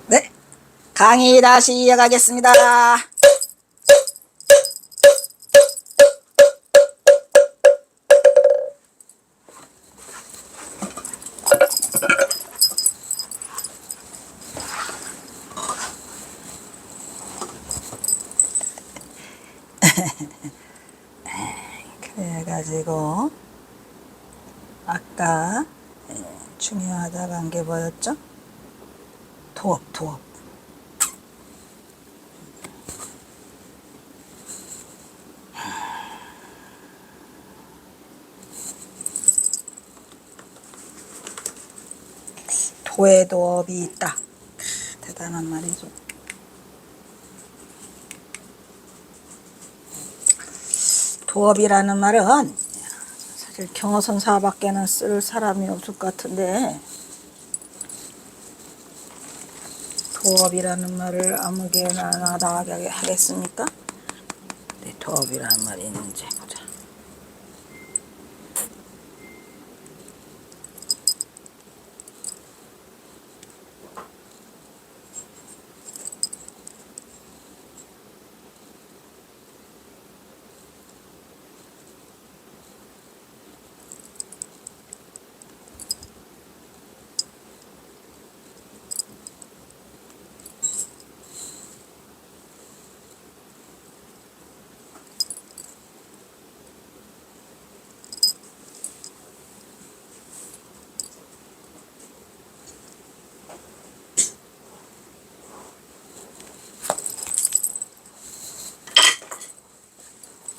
네, 강의 다시 이어가겠습니다. 그래가지고 아까 중요하다고 한 게 뭐였죠? 도업. 도에 도업이 있다. 대단한 말이죠. 도업이라는 말은 사실 경어선사밖에는 쓸 사람이 없을 것 같은데, 도업이라는 말을 아무개나 나가게 하겠습니까? 네, 도업이라는 말이 있는지 보자.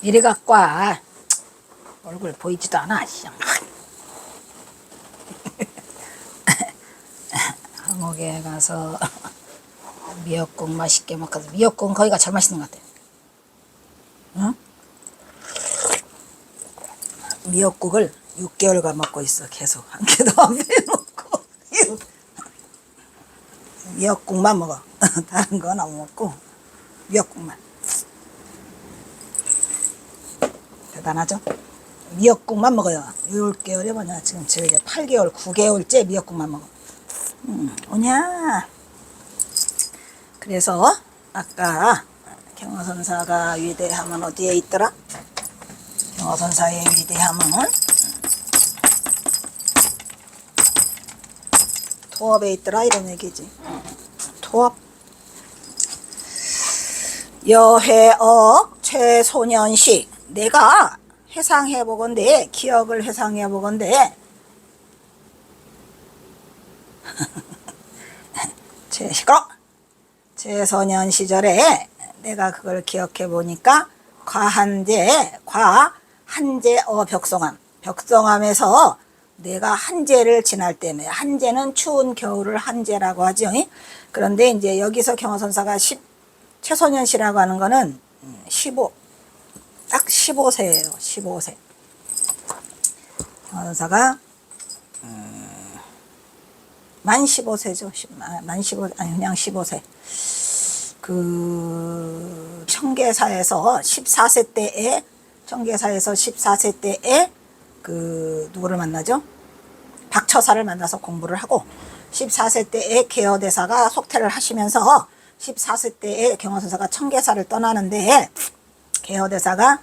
이리 갖고 와. 얼굴 보이지도 않아. 한옥에 가서 미역국 맛있게 먹어서, 미역국은 거기가 제일 맛있는 것 같아. 응? 미역국을 6개월간 먹고 있어. 계속 한 개도 안 빼먹고 미역국만 먹어. 다른 건 안 먹고 미역국만. 대단하죠? 미역국만 먹어요. 6개월이 뭐냐, 지금 저게 8개월 9개월째 미역국만 먹어. 오냐. 그래서 아까 경어선사가 위대함은 어디에 있더라? 경어선사의 위대함은 토업에 있더라, 이런 얘기지. 토업. 여해억 최소년식. 내가 회상해보건대, 기억을 회상해보건대, 최소년 시절에 내가 그걸 기억해보니까 한제어 벽송함. 벽송함에서 내가 한제를 지날 때문에, 한제는 추운 겨울을 한제라고 하죠. 그런데 이제 여기서 경어선사가 최소년시라고 하는 거는 딱 15세예요. 15세. 경어선사가 만 15세죠. 그냥 15세. 그 청계사에서 14세 때에 그 누구를 만나죠? 박처사를 만나서 공부를 하고, 14세 때에 개어대사가 속퇴를 하시면서 14세 때에 경어선사가 청계사를 떠나는데, 개어대사가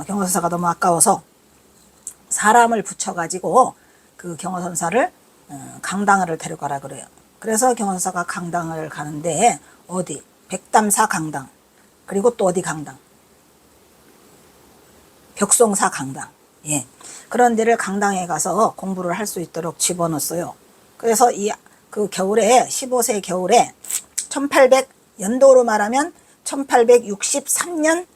경어선사가 너무 아까워서 사람을 붙여가지고 그 경어선사를 강당을 데려가라 그래요. 그래서 경어선사가 강당을 가는데, 어디? 백담사 강당, 그리고 또 어디 강당? 벽송사 강당. 예. 그런 데를 강당에 가서 공부를 할 수 있도록 집어넣었어요. 그래서 그 겨울에, 15세 겨울에 1800, 연도로 말하면 1863년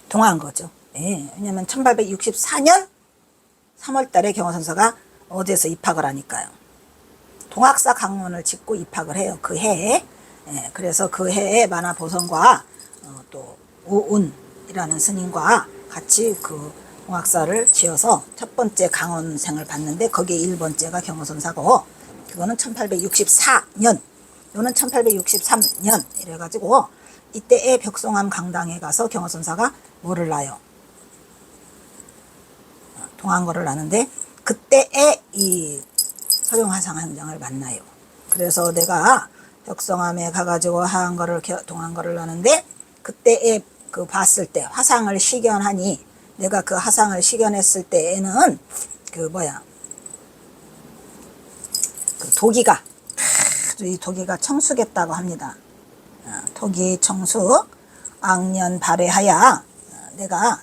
동안 거죠. 예. 왜냐면 1864년 3월달에 경어선사가 어디에서 입학을 하니까요. 동학사 강론을 짓고 입학을 해요. 그 해에. 예. 그래서 그 해에 만화보성과 또 오운이라는 스님과 같이 그 동학사를 지어서 첫 번째 강원생을 봤는데, 거기에 1번째가 경어선사고, 그거는 1864년, 요는 1863년 이래가지고, 이때의 벽송암 강당에 가서 경어선사가 뭐를 놔요? 동안거를 나는데, 그때에 이 서령화상 현장을 만나요. 그래서 내가 벽성암에 가가지고 하한거를 동한거를 하는데 그때에 그 봤을 때 화상을 식견하니 내가 그 화상을 식견했을 때에는 그 뭐야 그 도기가 이 도기가 청수겠다고 합니다. 도기 청수 악년 발해하야 내가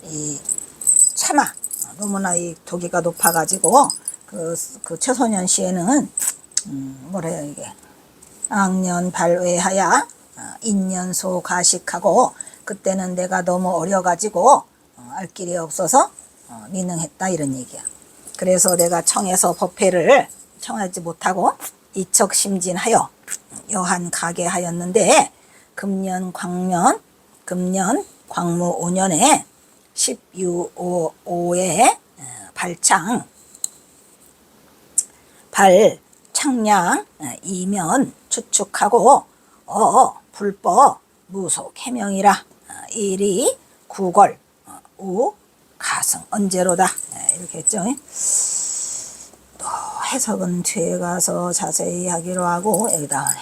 이 차마 너무나 이 도기가 높아가지고 그 최소년 시에는 뭐래요 이게 악년 발해하야 인년소 가식하고 그때는 내가 너무 어려가지고 알 길이 없어서 미능했다 이런 얘기야. 그래서 내가 청에서 법회를 청하지 못하고 이척심진하여 여한 가게하였는데 금년 광무 5년에 10유오에 발창량 이면 추측하고 불법 무속 해명이라 일이 구걸 우 가승 언제로다 이렇게 했죠. 또 해석은 뒤에 가서 자세히 하기로 하고 여기다 하네.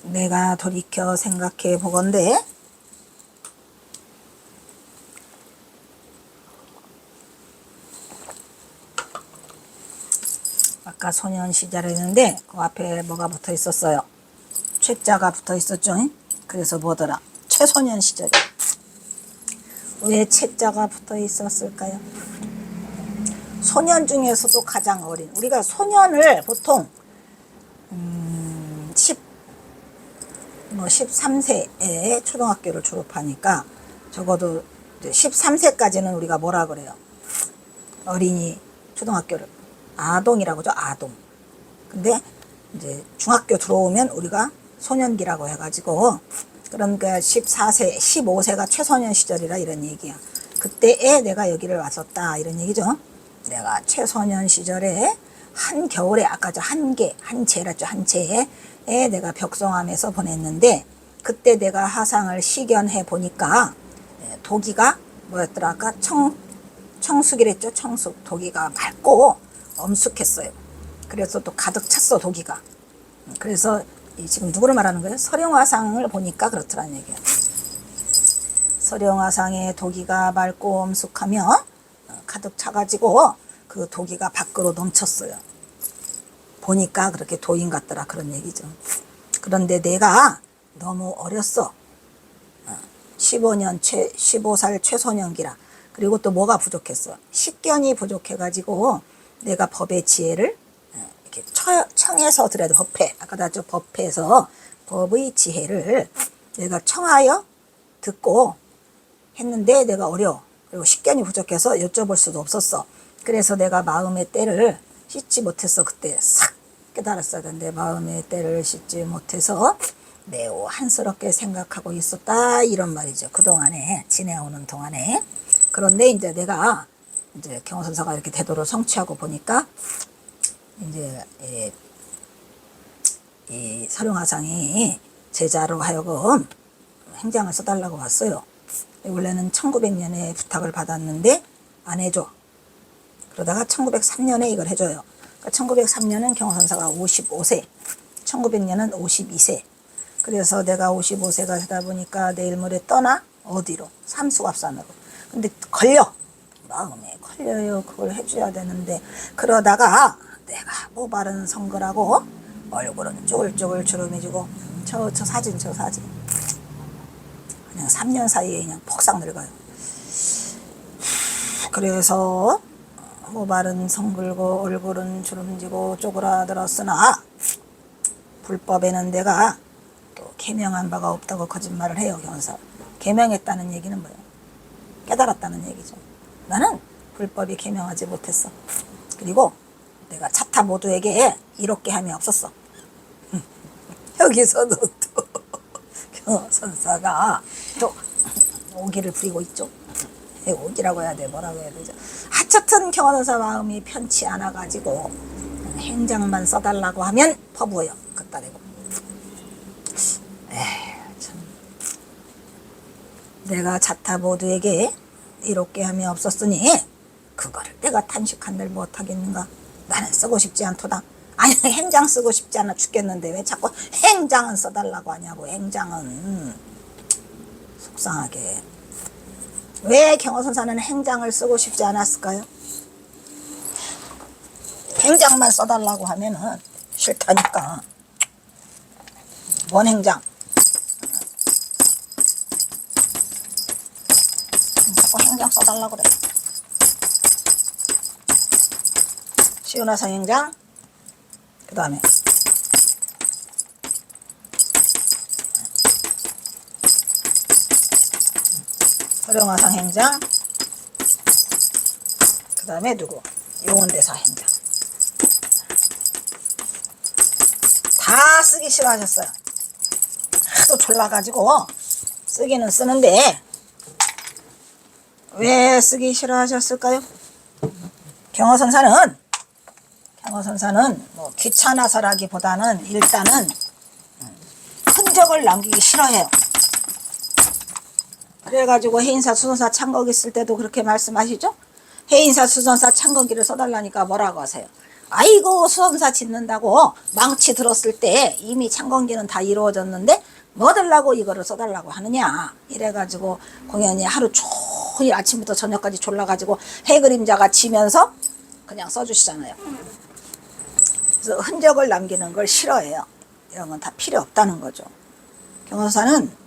내가 돌이켜 생각해 보건대 아까 소년 시절 했는데 그 앞에 뭐가 붙어 있었어요? 최자가 붙어 있었죠. 그래서 뭐더라? 최소년 시절에 왜 최자가 붙어 있었을까요? 소년 중에서도 가장 어린 우리가 소년을 보통 13세에 초등학교를 졸업하니까 적어도 13세까지는 우리가 뭐라 그래요? 어린이 초등학교를 아동이라고 하죠. 아동. 근데 이제 중학교 들어오면 우리가 소년기라고 해가지고 그러니까 14세, 15세가 최소년 시절이라 이런 얘기야. 그때에 내가 여기를 왔었다 이런 얘기죠. 내가 최소년 시절에 한겨울에 아까 저 한채라죠. 한채에 내가 벽성암에서 보냈는데 그때 내가 화상을 식견해 보니까 도기가 뭐였더라 아까 청숙이랬죠. 청숙 도기가 맑고 엄숙했어요. 그래서 또 가득 찼어 도기가. 그래서 지금 누구를 말하는 거예요? 서령화상을 보니까 그렇더라는 얘기예요. 서령화상의 도기가 맑고 엄숙하며 가득 차가지고 그 도기가 밖으로 넘쳤어요. 보니까 그렇게 도인 같더라 그런 얘기죠. 그런데 내가 너무 어렸어. 15살 최소년기라. 그리고 또 뭐가 부족했어? 식견이 부족해가지고 내가 법의 지혜를 이렇게 청해서 들어야 돼. 법회. 아까 나저 법회에서 법의 지혜를 내가 청하여 듣고 했는데 내가 어려워. 그리고 식견이 부족해서 여쭤볼 수도 없었어. 그래서 내가 마음의 때를 씻지 못했어. 그때 싹 깨달았어야 되는데 마음의 때를 씻지 못해서 매우 한스럽게 생각하고 있었다 이런 말이죠. 그동안에 지내오는 동안에. 그런데 이제 내가 이제 경호선사가 이렇게 대도를 성취하고 보니까 이제 이 서령화상이 제자로 하여금 행장을 써달라고 왔어요. 원래는 1900년에 부탁을 받았는데 안 해줘. 그러다가 1903년에 이걸 해줘요. 그러니까 1903년은 경호선사가 55세, 1900년은 52세. 그래서 내가 55세가 되다 보니까 내일 모레 떠나? 어디로? 삼수갑산으로. 근데 걸려. 마음에 걸려요. 그걸 해줘야 되는데 그러다가 내가 뭐 바른 성글하고 얼굴은 쪼글쪼글 주름해지고 저 사진 그냥 3년 사이에 그냥 폭삭 늙어요. 그래서 뭐 바른 성글고 얼굴은 주름지고 쪼그라들었으나 불법에는 내가 또 계명한 바가 없다고 거짓말을 해요. 경사 계명했다는 얘기는 뭐예요? 깨달았다는 얘기죠. 나는 불법이 계명하지 못했어. 그리고 내가 차타 모두에게 이롭게 함이 없었어. 여기서도 또 경선사가 또 오기를 부리고 있죠. 오기라고 해야 돼, 뭐라고 해야 되죠. 하여튼 경선사 마음이 편치 않아가지고 행장만 써달라고 하면 퍼부어요. 그따 대고 내가 자타 모두에게 이롭게 함이 없었으니 그거를 내가 탄식한들 못하겠는가. 나는 쓰고 싶지 않도다. 아니 행장 쓰고 싶지 않아 죽겠는데 왜 자꾸 행장은 써달라고 하냐고. 행장은 속상하게. 왜 경허선사는 행장을 쓰고 싶지 않았을까요? 행장만 써달라고 하면은 싫다니까. 뭔 행장? 자꾸 행장 써달라고 그래. 시운화상 행장, 그 다음에 서령화상 행장, 그 다음에 누구? 용원대사 행장. 다 쓰기 싫어하셨어요. 하도 졸라가지고 쓰기는 쓰는데 왜 쓰기 싫어하셨을까요? 경허선사는 뭐 귀찮아서라기보다는 일단은 흔적을 남기기 싫어해요. 그래가지고 해인사 수선사 창거기 쓸 때도 그렇게 말씀하시죠? 해인사 수선사 창거기를 써달라니까 뭐라고 하세요? 아이고 수선사 짓는다고 망치 들었을 때 이미 창건기는 다 이루어졌는데 뭐 들라고 이거를 써달라고 하느냐. 이래가지고 공연이 하루 종일 아침부터 저녁까지 졸라가지고 해그림자가 지면서 그냥 써주시잖아요. 그래서 흔적을 남기는 걸 싫어해요. 이런 건 다 필요 없다는 거죠. 경허사는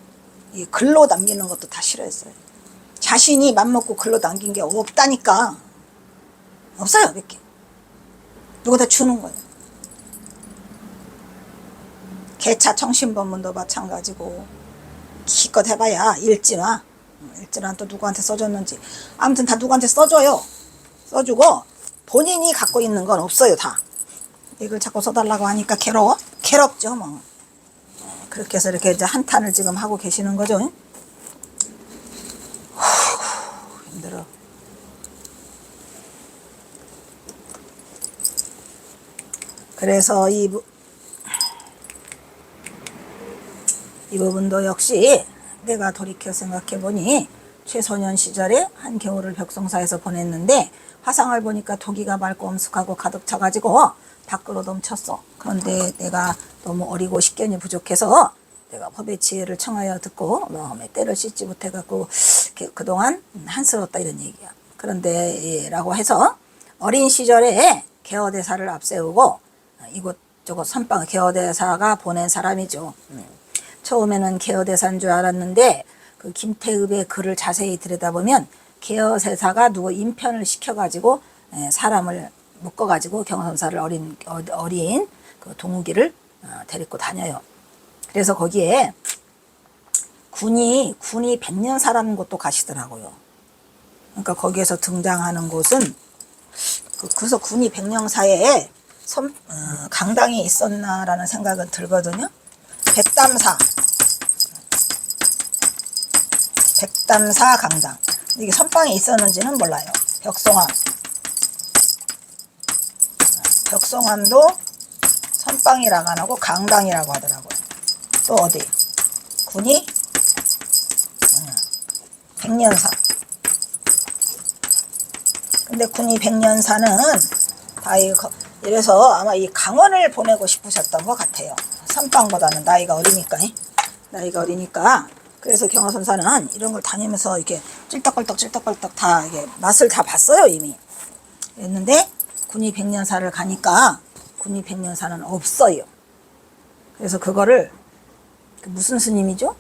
이 글로 남기는 것도 다 싫어했어요. 자신이 맘먹고 글로 남긴 게 없다니까. 없어요. 몇 개. 누구다 주는 거예요. 개차 청신법문도 마찬가지고 기껏 해봐야 일진화. 일진화는 또 누구한테 써줬는지. 아무튼 다 누구한테 써줘요. 써주고 본인이 갖고 있는 건 없어요. 다. 이걸 자꾸 써달라고 하니까 괴로워? 괴롭죠 뭐. 그렇게 해서 이렇게 이제 한탄을 지금 하고 계시는 거죠. 힘들어. 그래서 이 부분도 역시 내가 돌이켜 생각해보니 최소년 시절에 한겨울을 벽성사에서 보냈는데 화상을 보니까 토기가 맑고 엄숙하고 가득 차가지고 밖으로 넘쳤어. 그런데 내가 너무 어리고 식견이 부족해서 내가 법의 지혜를 청하여 듣고 마음에 때를 씻지 못해갖고 그동안 한스러웠다 이런 얘기야. 그런데 라고 해서 어린 시절에 개어대사를 앞세우고 이곳저곳 선방 개어대사가 보낸 사람이죠. 처음에는 개어대사인 줄 알았는데 그 김태읍의 글을 자세히 들여다보면 개어대사가 누구 인편을 시켜가지고 사람을 묶어가지고 경허선사를 어린 그 동욱이를 데리고 다녀요. 그래서 거기에 군이 백년사라는 곳도 가시더라고요. 그러니까 거기에서 등장하는 곳은 그래서 군이 백년사에 강당이 있었나라는 생각은 들거든요. 백담사 강당. 이게 선방에 있었는지는 몰라요. 벽송암도 선방이라고 안 하고 강당이라고 하더라고요. 또 어디? 군이 백년사. 근데 군이 백년사는 다 이래서 아마 이 강원을 보내고 싶으셨던 것 같아요. 선방보다는 나이가 어리니까. 그래서 경허선사는 이런 걸 다니면서 이렇게 찔떡벌떡 다 이게 맛을 다 봤어요 이미. 그랬는데 군이 백년사를 가니까 군이 백년사는 없어요. 그래서 그거를 무슨 스님이죠?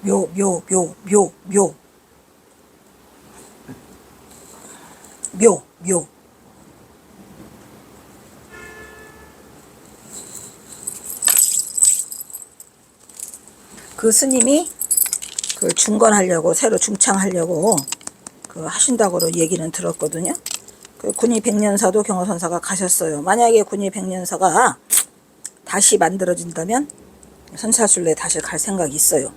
묘. 그 스님이 그 중건하려고 새로 중창하려고 그 하신다고 얘기는 들었거든요. 그 군이 백년사도 경허선사가 가셨어요. 만약에 군이 백년사가 다시 만들어진다면 선사순례 다시 갈 생각이 있어요.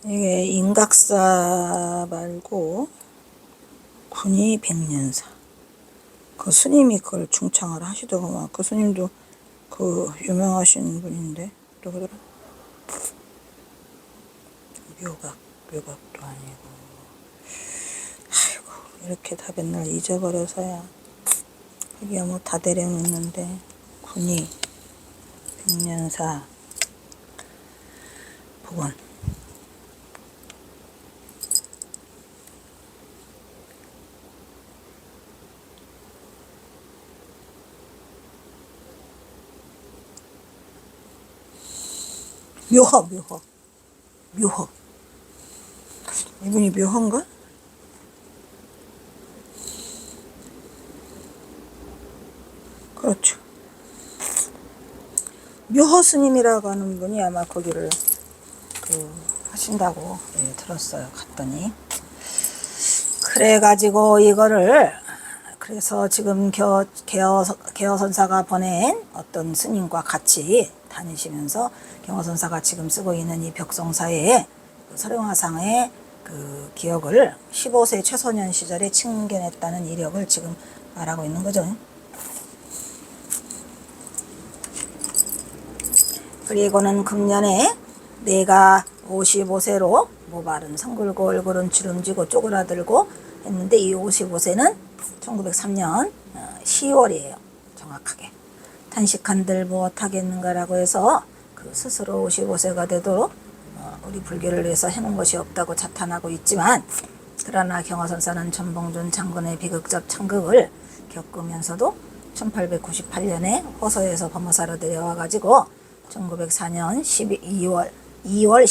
이게 인각사 말고 군이 백년사. 그 스님이 그걸 중창을 하시더구만. 그 스님도 그 유명하신 분인데 누구더라? 묘각도 아니고. 아이고 이렇게 다 맨날 잊어버려서야. 여기야 뭐 다 내려놓는데. 군이 백년사 복원. 묘허. 이분이 묘허인가? 그렇죠. 묘허 스님이라고 하는 분이 아마 거기를 하신다고 들었어요. 갔더니. 그래가지고 이거를 그래서 지금 개허선사가 보낸 어떤 스님과 같이 다니시면서 경허선사가 지금 쓰고 있는 이 벽성사의 설용화상의 그 기억을 15세 최소년 시절에 칭견했다는 이력을 지금 말하고 있는 거죠. 그리고는 금년에 내가 55세로 모발은 성글고 얼굴은 주름지고 쪼그라들고 했는데 이 55세는 1903년 10월이에요. 정확하게. 탄식한들 무엇하겠는가라고 해서 그 스스로 55세가 되도록 우리 불교를 위해서 해놓은 것이 없다고 자탄하고 있지만 그러나 경허선사는 전봉준 장군의 비극적 창극을 겪으면서도 1898년에 호서에서 범어사로 내려와가지고 1904년 2월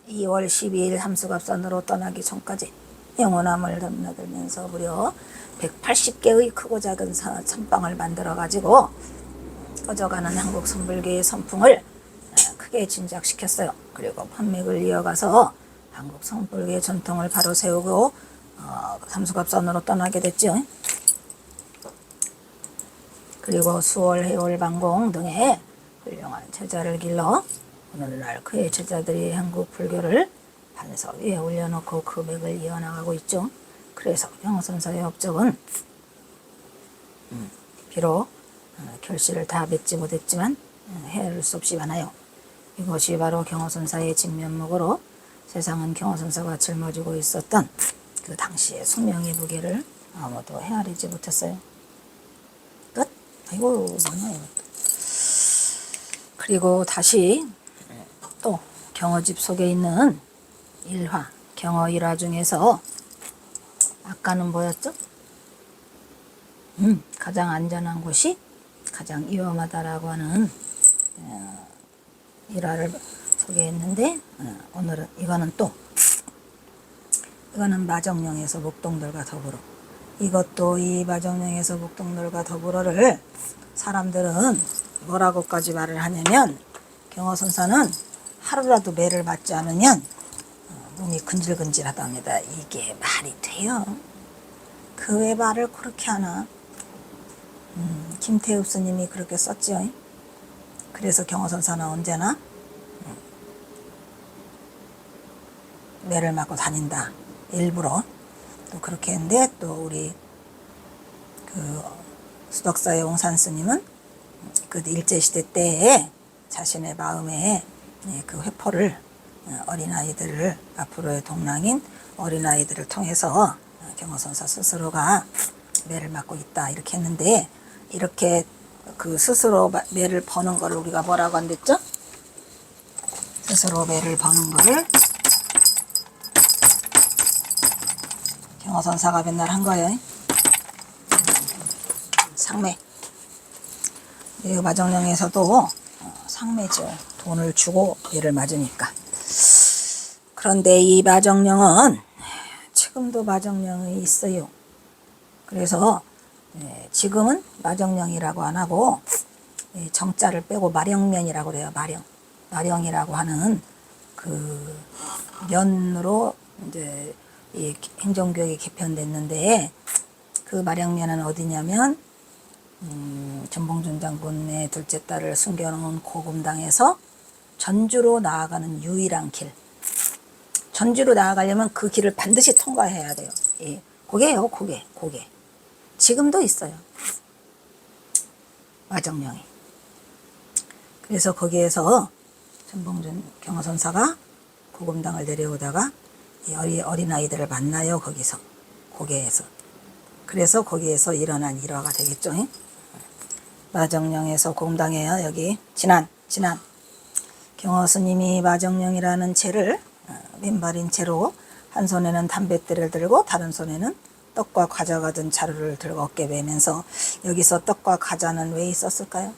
12일 함수갑산으로 떠나기 전까지 영원함을 넘나들면서 무려 180개의 크고 작은 선방을 만들어가지고 꺼져가는 한국 선불교의 선풍을 크게 진작시켰어요. 그리고 판맥을 이어가서 한국 선불교의 전통을 바로 세우고 함수갑산으로 떠나게 됐죠. 그리고 수월, 해월, 방공 등의 훌륭한 제자를 길러 오늘날 그의 제자들이 한국 불교를 반석 위에 올려놓고 그 맥을 이어나가고 있죠. 그래서 경허선사의 업적은 비록 결실을 다 맺지 못했지만 헤아릴 수 없이 많아요. 이것이 바로 경허선사의 진면목으로 세상은 경허선사가 짊어지고 있었던 그 당시의 수명의 무게를 아무도 헤아리지 못했어요. 끝? 아이고 뭐냐 이것도. 그리고 다시 또 경허집 속에 있는 일화, 경허 일화 중에서 아까는 뭐였죠? 가장 안전한 곳이 가장 위험하다라고 하는 일화를 소개했는데 오늘은 이거는 마정령에서 목동들과 더불어. 이것도 이 마정령에서 목동들과 더불어를 사람들은 뭐라고까지 말을 하냐면 경허선사는 하루라도 매를 맞지 않으면 몸이 근질근질하답니다. 이게 말이 돼요? 그 왜 말을 그렇게 하나? 김태읍 스님이 그렇게 썼죠. 그래서 경허선사는 언제나 매를 맞고 다닌다. 일부러 또 그렇게 했는데 또 우리 그 수덕사의 옹산 스님은 그 일제시대 때에 자신의 마음에 그 회포를 어린아이들을 앞으로의 동랑인 어린아이들을 통해서 경허선사 스스로가 매를 맞고 있다 이렇게 했는데 이렇게 그 스스로 매를 버는 거를 우리가 뭐라고 한댔죠? 스스로 매를 버는 거를 경허선사가 맨날 한 거예요. 상매. 이 마정령에서도 상매죠. 돈을 주고 매를 맞으니까. 그런데 이 마정령은 지금도 마정령이 있어요. 그래서 지금은 마정령이라고 안 하고 정자를 빼고 마령면이라고 그래요. 마령이라고 하는 그 면으로 이제 이 행정교육이 개편됐는데 그 마령면은 어디냐면 전봉준 장군의 둘째 딸을 숨겨놓은 고금당에서 전주로 나아가는 유일한 길, 전주로 나아가려면 그 길을 반드시 통과해야 돼요. 예. 고개요, 고개. 지금도 있어요. 마정령이. 그래서 거기에서 전봉준 경허선사가 고금당을 내려오다가 이 어린아이들을 만나요. 거기서. 고개에서. 그래서 거기에서 일어난 일화가 되겠죠. 마정령에서 고금당에요. 여기 진안. 경허스님이 마정령이라는 채를 맨발인 채로 한 손에는 담뱃대를 들고 다른 손에는 떡과 과자가 든 자루를 들고 어깨 매면서 여기서 떡과 과자는 왜 있었을까요?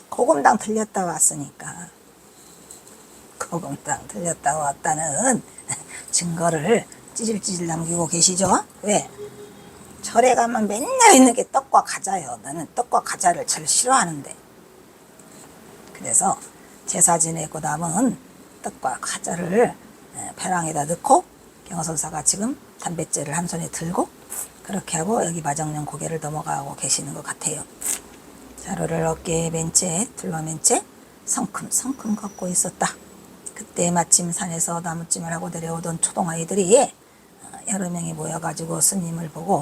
고금당 들렸다 왔으니까. 고금당 들렸다 왔다는 증거를 찌질찌질 남기고 계시죠? 왜? 절에 가면 맨날 있는 게 떡과 과자예요. 나는 떡과 과자를 제일 싫어하는데. 그래서 제사 지내고 남은 떡과 과자를 벼랑에다 넣고 경허선사가 지금 담뱃재를 한 손에 들고 그렇게 하고 여기 마정령 고개를 넘어가고 계시는 것 같아요. 자루를 어깨에 맨 채, 둘러맨 채 성큼성큼 걷고 있었다. 그때 마침 산에서 나무찜을 하고 내려오던 초동아이들이 여러 명이 모여가지고 스님을 보고